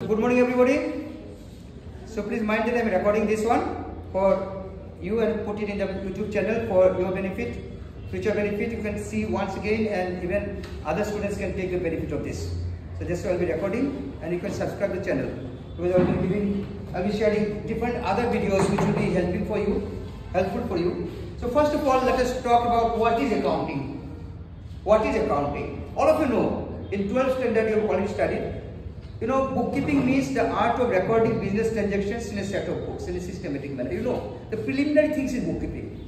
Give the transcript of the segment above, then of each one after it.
good morning everybody. So please mind that I am recording this one for you and put it in the YouTube channel for your benefit, future benefit. You can see once again, and even other students can take the benefit of this. So that's why I will be recording, and you can subscribe to the channel because I will be sharing different other videos which will be helpful for you. So first of all, let us talk about what is accounting. What is accounting? All of you know, in 12th standard you have already studied. You know, bookkeeping means the art of recording business transactions in a set of books in a systematic manner. You know, the preliminary things in bookkeeping.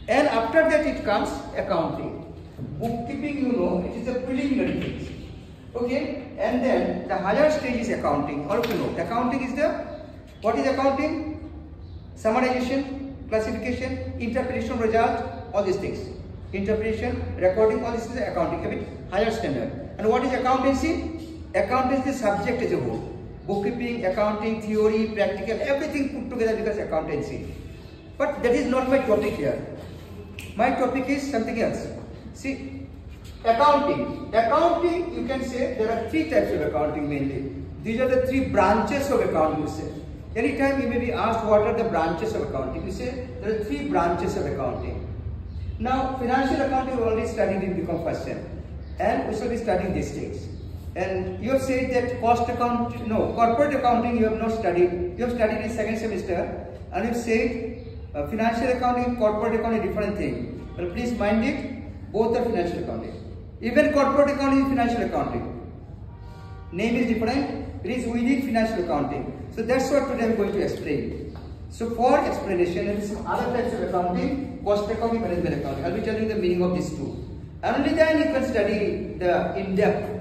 And after that it comes accounting. Bookkeeping, you know, it is the preliminary things. Okay? And then the higher stage is accounting. All of you know, accounting is what is accounting? Summarization, classification, interpretation of result, all these things. Interpretation, recording, all this is accounting, a bit higher standard. And what is accountancy? Accountancy is subject as a whole. Bookkeeping, accounting, theory, practical, everything put together becomes accountancy. But that is not my topic here. My topic is something else. See, accounting. Accounting, you can say there are three types of accounting mainly. These are the three branches of accounting, you say. Anytime you may be asked what are the branches of accounting, you say there are three branches of accounting. Now, financial accounting we already studied in BCom first sem, and we shall be studying these things. And you have said that corporate accounting you have not studied. You have studied in second semester, and you have said financial accounting, corporate accounting, different thing. But please mind it, both are financial accounting. Even corporate accounting is financial accounting. Name is different. It is within financial accounting. So that's what today I am going to explain. So for explanation and some other types of accounting, cost accounting, management accounting, I will be telling the meaning of these two. And only then you can study the in-depth,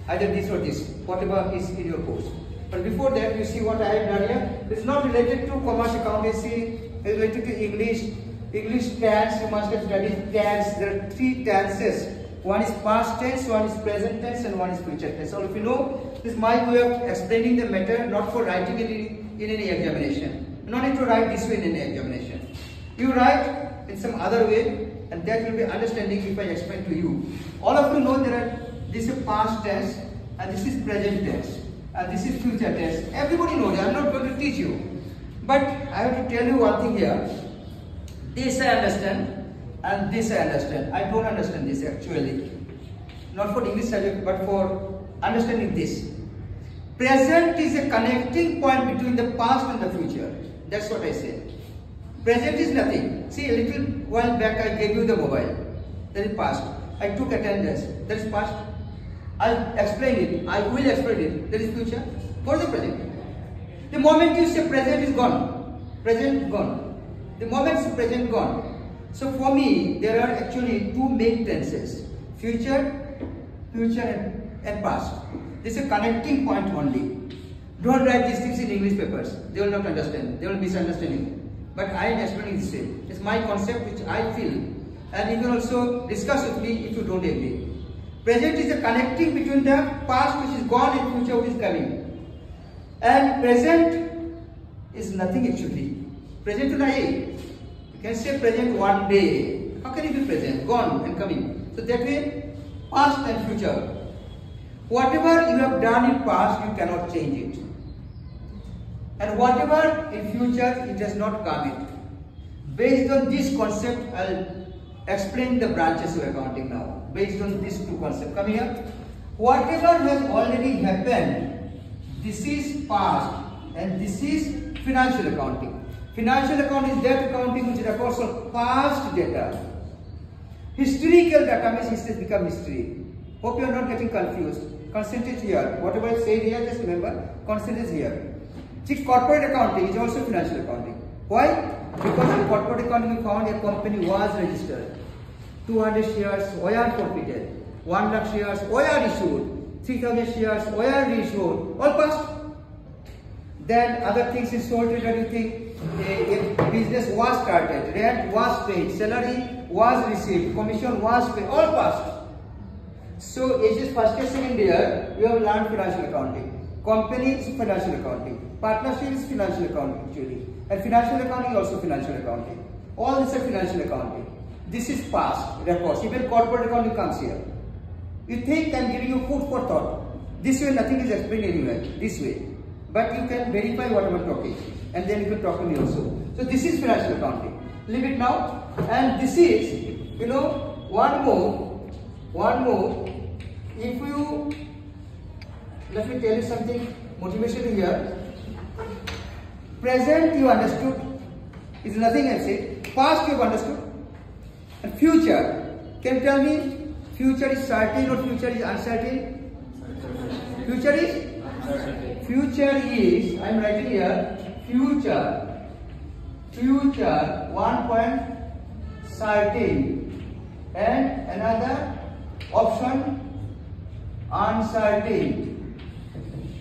either this or this, whatever is in your course. But before that, you see what I have done here. It's not related to commerce accountancy, it's related to English. English tense, you must have studied tense. There are three tenses. One is past tense, one is present tense, and one is future tense. So if you know, this is my way of explaining the matter, not for writing it in any examination. You don't need to write this way in any examination. You write in some other way, and that will be understanding if I explain to you. All of you know this is past tense, and this is present tense, and this is future tense. Everybody knows. I am not going to teach you, but I have to tell you one thing here. This I understand, and this I understand. I don't understand this actually. Not for English subject, but for understanding this. Present is a connecting point between the past and the future. That's what I said. Present is nothing. See, a little while back I gave you the mobile. That is past. I took attendance. That is past. I'll explain it. I will explain it. That is future. What is the present? The moment you say present is gone. Present gone. The moment is present gone. So for me, there are actually two main tenses. Future and past. This is a connecting point only. Don't write these things in English papers. They will not understand. They will misunderstand you. But I am explaining this way. It's my concept which I feel. And you can also discuss with me if you don't agree. Present is a connecting between the past which is gone and future which is coming. And present is nothing actually. Present to die. You can say present one day. How can it be present? Gone and coming. So that way, past and future. Whatever you have done in past, you cannot change it. And whatever in future, it has not come in. Based on this concept, I'll explain the branches of accounting now. Based on these two concepts. Come here. Whatever has already happened, this is past and this is financial accounting. Financial accounting is that accounting which records on past data. Historical data means it has become history. Hope you are not getting confused. Concentrate here. Whatever I say here, just remember, concentrate here. See, corporate accounting is also financial accounting. Why? Because in corporate accounting we found a company was registered. 200 shares were forfeited. 1 lakh shares were issued. 3,000 shares were reissued. All past. Then other things is sold to you think a business was started, rent was paid, salary was received, commission was paid, all past. So, as first year, second year, you have learned financial accounting. Company is financial accounting. Partnership is financial accounting actually. And financial accounting is also financial accounting. All this is financial accounting. This is past records. Even corporate accounting comes here. You think I'm giving you food for thought. This way nothing is explained anywhere. This way. but you can verify what I'm talking, and then you can talk to me also. So this is financial accounting. Leave it now. And this is, you know, one more. If you, let me tell you something motivational here. Present you understood is nothing else. Past you have understood. And future, can you tell me, future is certain or future is uncertain? Future is uncertain. Future is, I am writing here, future 1 point certain, and another option uncertain.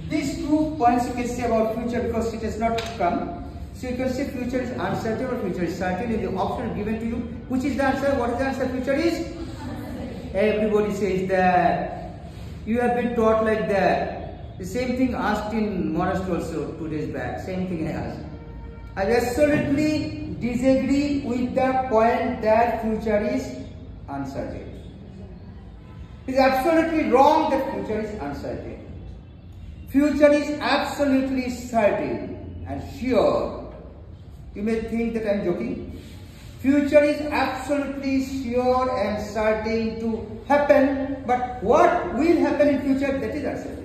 These 2 points you can say about future because it has not come. So you can say future is uncertain or future is certain in the option given to you. Which is the answer? What is the answer? Future is? Everybody says that. You have been taught like that. The same thing asked in Maharashtra also 2 days back. Same thing I asked. I absolutely disagree with the point that future is uncertain. It is absolutely wrong that future is uncertain. Future is absolutely certain and sure. You may think that I am joking. Future is absolutely sure and certain to happen, but what will happen in future, that is uncertain.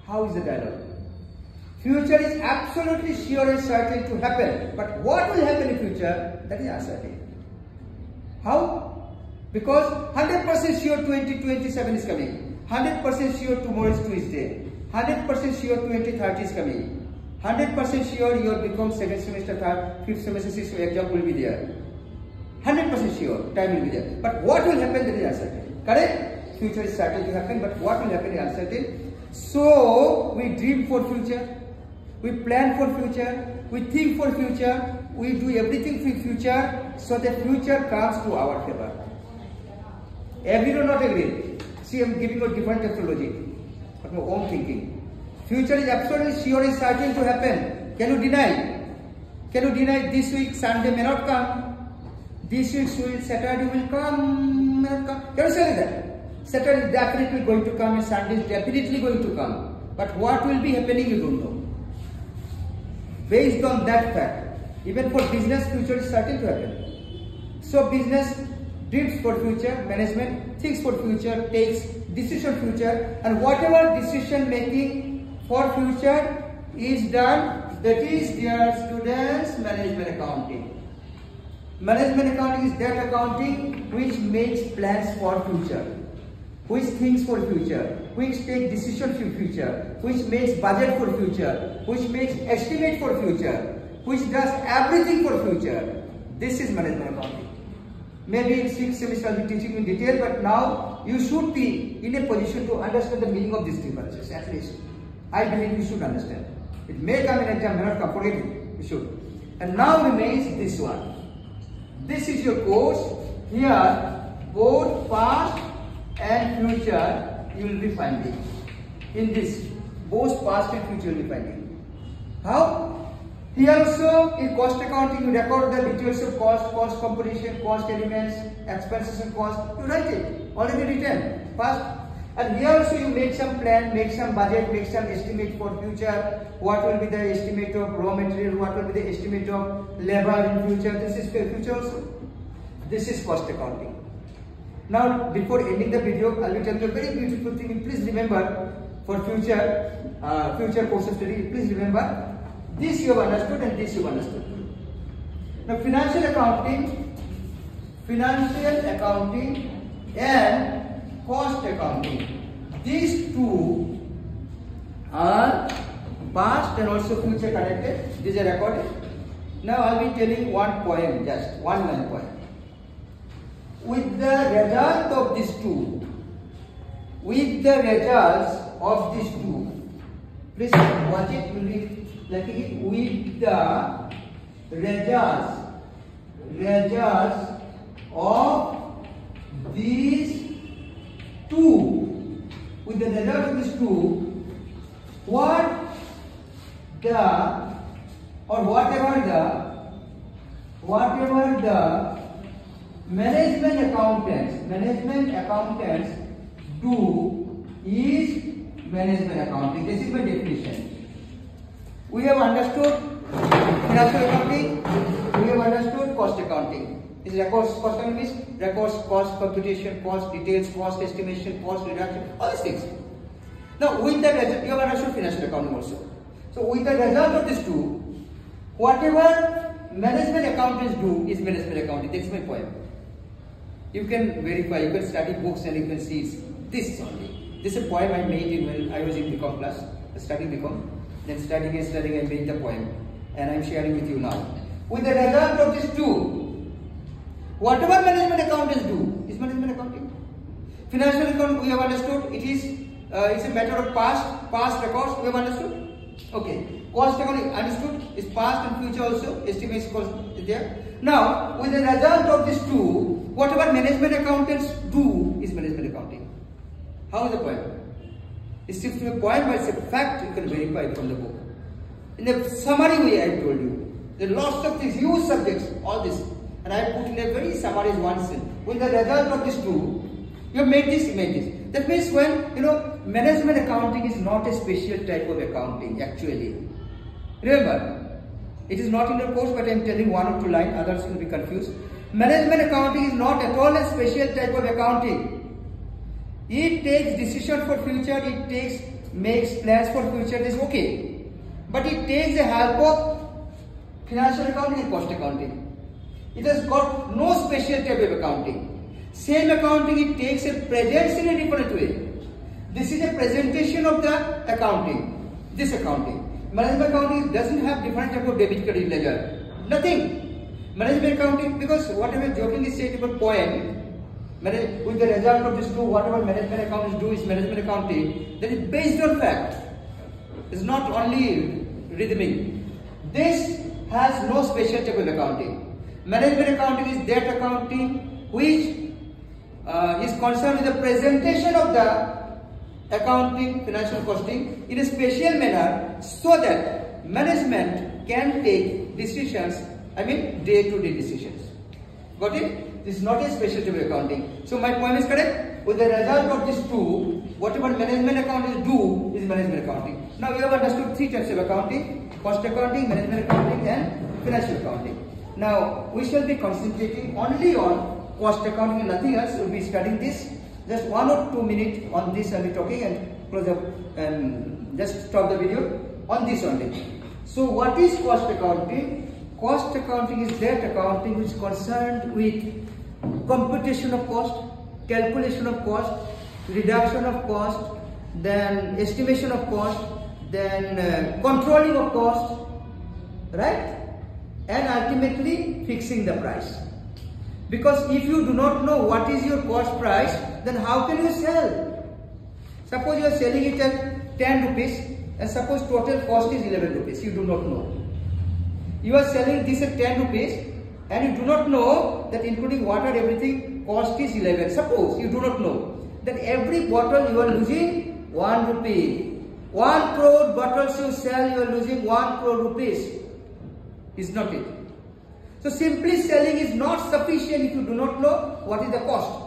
How is the dialogue? Future is absolutely sure and certain to happen, but what will happen in future, that is uncertain. How? Because 100% sure 2027 is coming. 100% sure tomorrow is Tuesday. 100% sure 2030 is coming. 100% sure you will become 2nd semester, 3rd, 5th semester, 6th semester exam will be there. 100% sure time will be there. But what will happen, that is uncertain. Correct? Future is certain to happen, but what will happen is uncertain. So we dream for future. We plan for future. We think for future. We do everything for future so that future comes to our favor. Agree or not agree? See, I am giving you a different terminology of my own thinking. Future is absolutely sure and certain to happen. Can you deny? Can you deny this week Sunday may not come? This week Saturday will come, may not come? Can you say that? Saturday is definitely going to come and Sunday is definitely going to come. But what will be happening, you don't know. Based on that fact, even for business, future is certain to happen. So business dreams for future, management thinks for future, takes decision future, and whatever decision making for future is done, that is, dear students, management accounting. Management accounting is that accounting which makes plans for future, which thinks for future, which takes decision for future, which makes budget for future, which makes estimate for future, which does everything for future. This is management accounting. Maybe in 6th semester I'll be teaching in detail, but now you should be in a position to understand the meaning of these differences, at least. I believe you should understand. It may come in exam, may not come, forget it. You should. And now remains this one. This is your course. Here, both past and future you will be finding. In this, both past and future you will be finding. How? Here also, in cost accounting, you record the details of cost, cost composition, cost elements, expenses and cost. You write it. Already written. Past. And here also you make some plan, make some budget, make some estimate for future. What will be the estimate of raw material? What will be the estimate of labor in future? This is future also. This is cost accounting. Now, before ending the video, I will tell you a very beautiful thing. Please remember for future course of study. Please remember this you have understood and this you have understood. Now, financial accounting and cost accounting. These two are past and also future connected. These are recorded. Now I'll be telling one poem, just one line poem. With the result of these two, please watch it, you'll be liking it. With the results of these two, with the result of these two, whatever the management accountants do is management accounting. This is my definition. understood financial accounting, we have understood cost accounting. This is records, cost accounting means records, cost, computation, cost, details, cost estimation, cost reduction, all these things. Now with that result, you have understood financial accounting also. So with the result of this two, whatever management accountants do is management accounting. That's my point. You can verify, you can study books and you can see it's this only. This is a poem I made when I was in BCom class, studying BCom. Then studying and made the poem. And I'm sharing with you now. With the result of this two, whatever management accountants do is management accounting. Financial accounting we have understood, it's a matter of past records we have understood. Okay, cost accounting understood is past and future also, estimates cost is there. Now, with the result of these two, whatever management accountants do is management accounting. How is the point? It seems to be a point, but it's a fact you can verify from the book. In the summary way I told you, there are lots of things, huge subjects, all this. And I put in a very summarized one sentence. With the result of these two, you have made this, you made this. That means when, management accounting is not a special type of accounting actually. Remember, it is not in the course, but I am telling one or two lines, others will be confused. Management accounting is not at all a special type of accounting. It takes decision for future, makes plans for future, this is okay. But it takes the help of financial accounting and cost accounting. It has got no special type of accounting. Same accounting, it takes a presence in a different way. This is a presentation of the accounting. This accounting. Management accounting doesn't have different type of debit credit ledger. Nothing. Management accounting, because whatever jokingly said about poem, with the result of this two, whatever management accountants do is management accounting, that is based on fact. It's not only rhythmic. This has no special type of accounting. Management accounting is that accounting which is concerned with the presentation of the accounting, financial costing in a special manner so that management can take decisions, day-to-day decisions. Got it? This is not a special type of accounting. So my point is correct. With the result of these two, whatever management accountants do is management accounting. Now you have understood three types of accounting: cost accounting, management accounting, and financial accounting. Now we shall be concentrating only on cost accounting and nothing else. We'll be studying this. Just 1 or 2 minutes on this I'll be talking and close up and just stop the video on this only. So what is cost accounting? Cost accounting is that accounting which is concerned with computation of cost, calculation of cost, reduction of cost, then estimation of cost, then controlling of cost, right? And ultimately fixing the price. Because if you do not know what is your cost price, then how can you sell? Suppose you are selling it at 10 rupees and suppose total cost is 11 rupees. You do not know. You are selling this at 10 rupees and you do not know that including water everything cost is 11. Suppose you do not know that every bottle you are losing 1 rupee. 1 crore bottles you sell, you are losing 1 crore rupees. Is not it? So simply selling is not sufficient if you do not know what is the cost.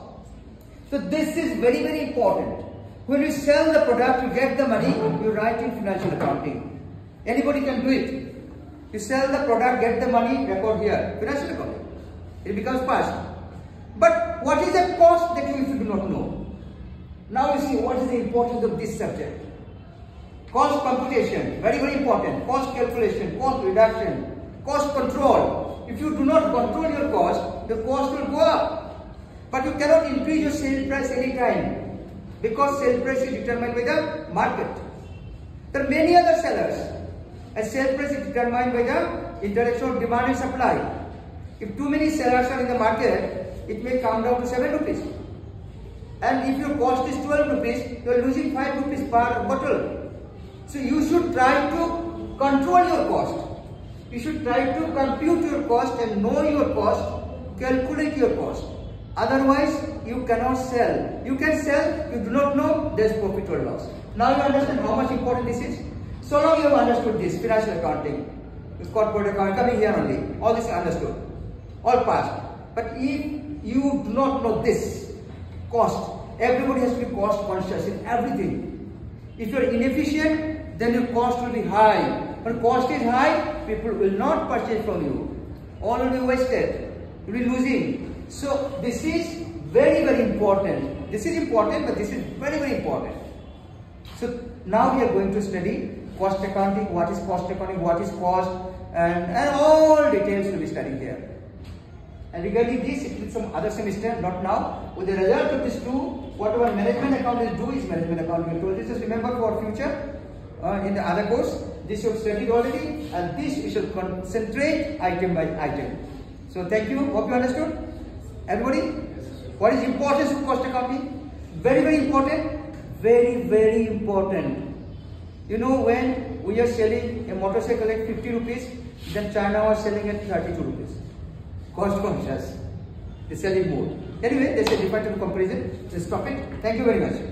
So this is very, very important. When you sell the product, you get the money, you write in financial accounting. Anybody can do it. You sell the product, get the money, record here. Financial accounting. It becomes fast. But what is the cost that you do not know? Now you see what is the importance of this subject. Cost computation, very, very important. Cost calculation, cost reduction, cost control. If you do not control your cost, the cost will go up. But you cannot increase your sale price any time because sale price is determined by the market. There are many other sellers. A sale price is determined by the interaction of demand and supply. If too many sellers are in the market, it may come down to 7 rupees. And if your cost is 12 rupees, you are losing 5 rupees per bottle. So you should try to control your cost. You should try to compute your cost and know your cost, calculate your cost. Otherwise, you cannot sell. You can sell, you do not know, there is profit or loss. Now you understand how much important this is? So now you have understood this, financial accounting, this corporate accounting, coming here only. All this is understood, all past. But if you do not know this, cost, everybody has to be cost conscious in everything. If you are inefficient, then your cost will be high. When cost is high, people will not purchase from you. All will be wasted. You will be losing. So this is very, very important. This is important, but this is very, very important. So now we are going to study cost accounting, what is cost accounting, what is cost, and all details will be studied here. And regarding this, it is some other semester, not now. With the result of this two, whatever management accounting do is management accounting. So just remember for future in the other course. This you have studied already, and this you should concentrate item by item. So thank you. Hope you understood. Everybody, what is importance of cost accounting? Very, very important. Very, very important. You know, when we are selling a motorcycle at 50 rupees, then China was selling at 32 rupees. Cost conscious. They sell it more. Anyway, there's a different comparison. Just stop it. Thank you very much.